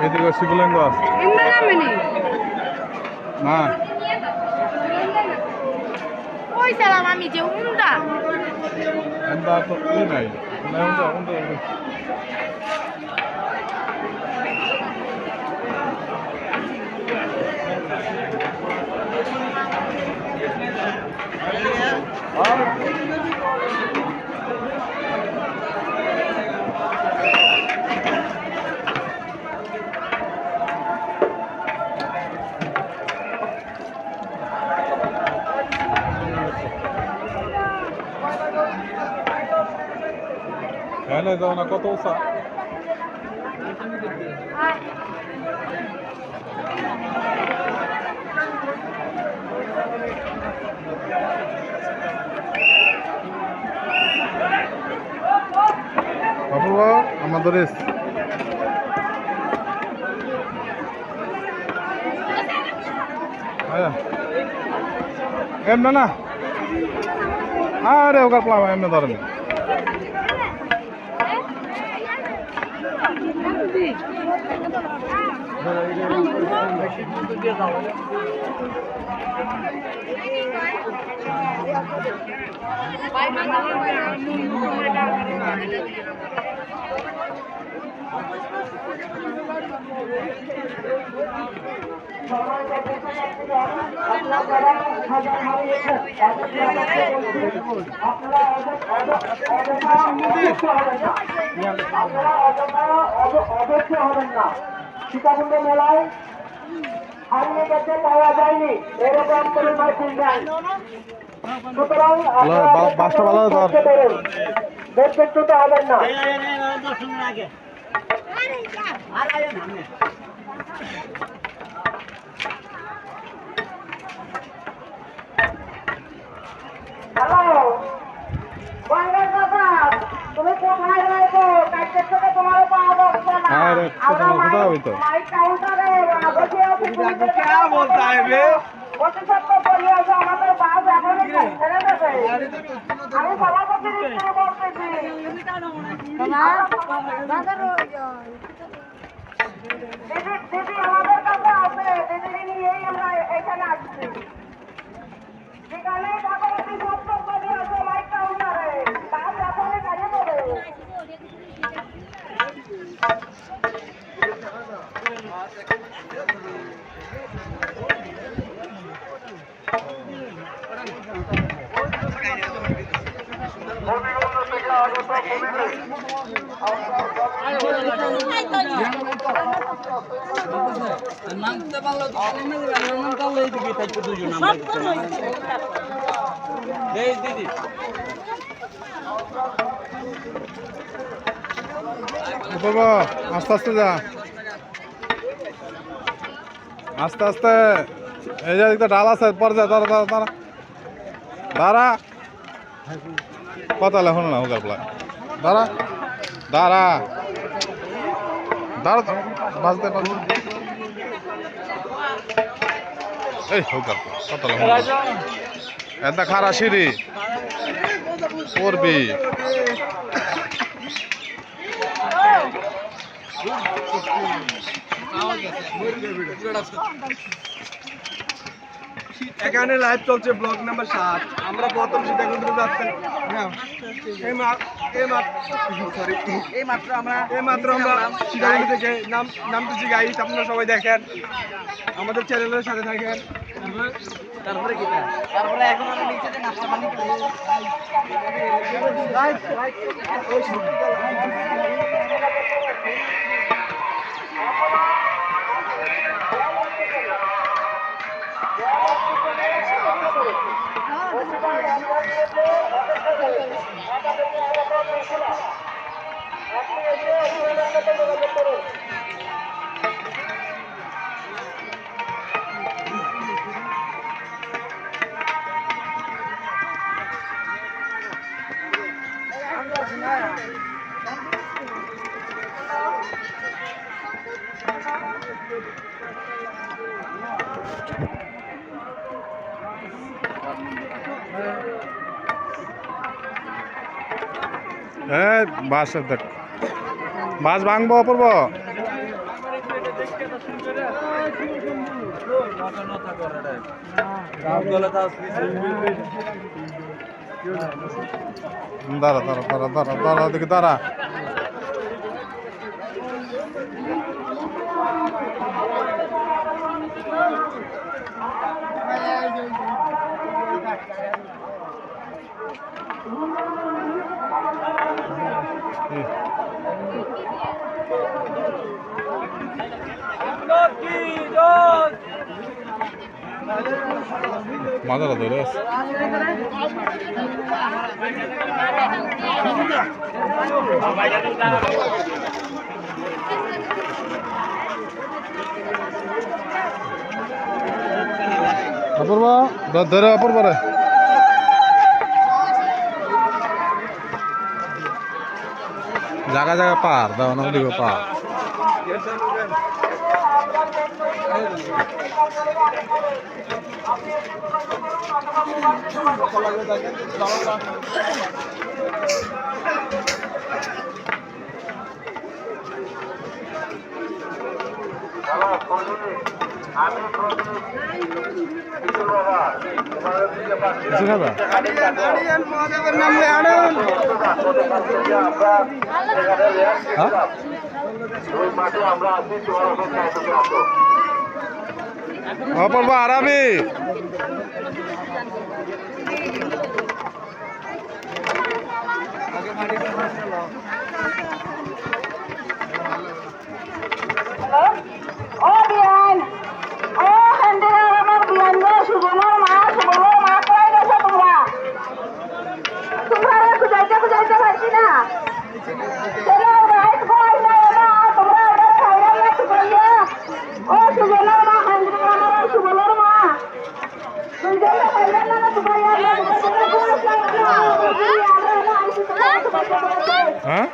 এদিকে শিবলিঙ্গ আছে না ওই সালাম আমি যে উন্ডা এন্দা তো ই নাই না উন্ডা এনে যাও না কত উঁচা বাবা আমাদের এমনি না আরে ওকার প্লাম এমনি ধরেন সীতাকুণ্ড মেলায় সামনে কাছে পাওয়া যায়নি এরকম করে মার্কিন যায় সুতরাং বাসটা ভালো দেখতে হবেন না হ্যালো তুমি কোথায় রয়েছো কাজের সাথে তোমার পাওয়া যাচ্ছে না মাইক কাউন্টারে বসে আছি প্রতিশব্দ করিয়াছে আমাদের বাস এখনই ছেড়ে দেবে আমি সভাপতির স্ত্রী বলতেছি দিদি আমাদের কাছে আছে দিদি নিয়েই আমরা এখানে আসছি সেখানেই সভাপতি শব্দ করিয়াছে মাইক কাউন্টারে বাস এখনই ছেড়ে দেবে নামতে পারলো দিদি বাবা আস্তে আস্তে যা আস্তে আস্তে এই যে একটা ডাল আছে পরে যা দাঁড়া দাঁড়া দাঁড়া দাঁড়া কথা লেখো না হোক দাঁড়া দাঁড়া দাঁড়া বাজতে পারবো এই হোক কথা লেখো এটা খারা সিঁড়ি করবি এখানে লাইভ চলছে ব্লগ নাম্বার 7। আমরা প্রথম সীতাকুণ্ডে যাচ্ছি। এই মাত্র আমরা সীতাকুণ্ড থেকে নামতেছি গাইস, আপনারা সবাই দেখেন, আমাদের চ্যানেলের সাথে থাকেন। তারপরে কি তারপরে এখন আমরা নিচে যে নাস্তা পানি খাবো। হ্যাঁ বাস দেখ, বাস ভাঙবো অপূর্ব। দাঁড়া দাঁড়া দাঁড়া দাঁড়া দাঁড়া দেখি দাঁড়া। মাদারা ধরে আছে। অপূর্ব ধরে অপূর্ব রে জায়গা জায়গা পার দাও না দিব পার। অপূর্ব আরামি ও বিয়ান, ও হান্দিরা আমার বিয়ান গো, সুবর্ণর মা কই গেছো তোমরা? তোমরা খুঁজাইতে পারছি না। চলো রাইট বয় না না, তোমরা ওটা খাইরা না খুঁজাইয়া। ও সুবর্ণর মা, হান্দিরা আমার সুবর্ণর মা খুঁজাইতে পারলে না না খুঁজাইয়া। হ্যাঁ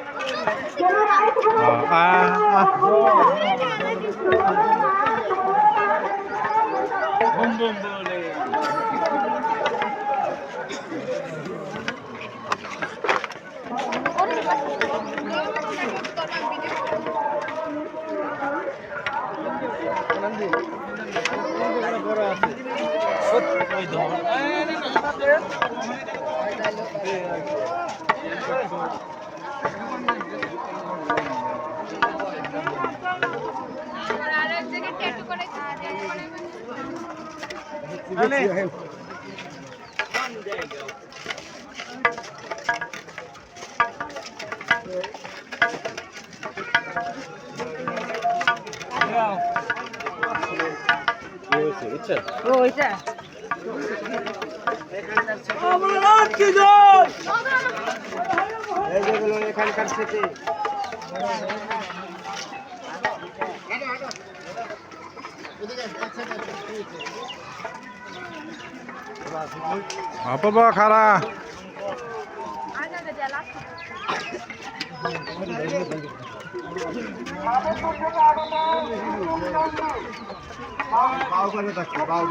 এখানকার থেকে অপূর্ব খারা বাউ করে থাকছে, বাউ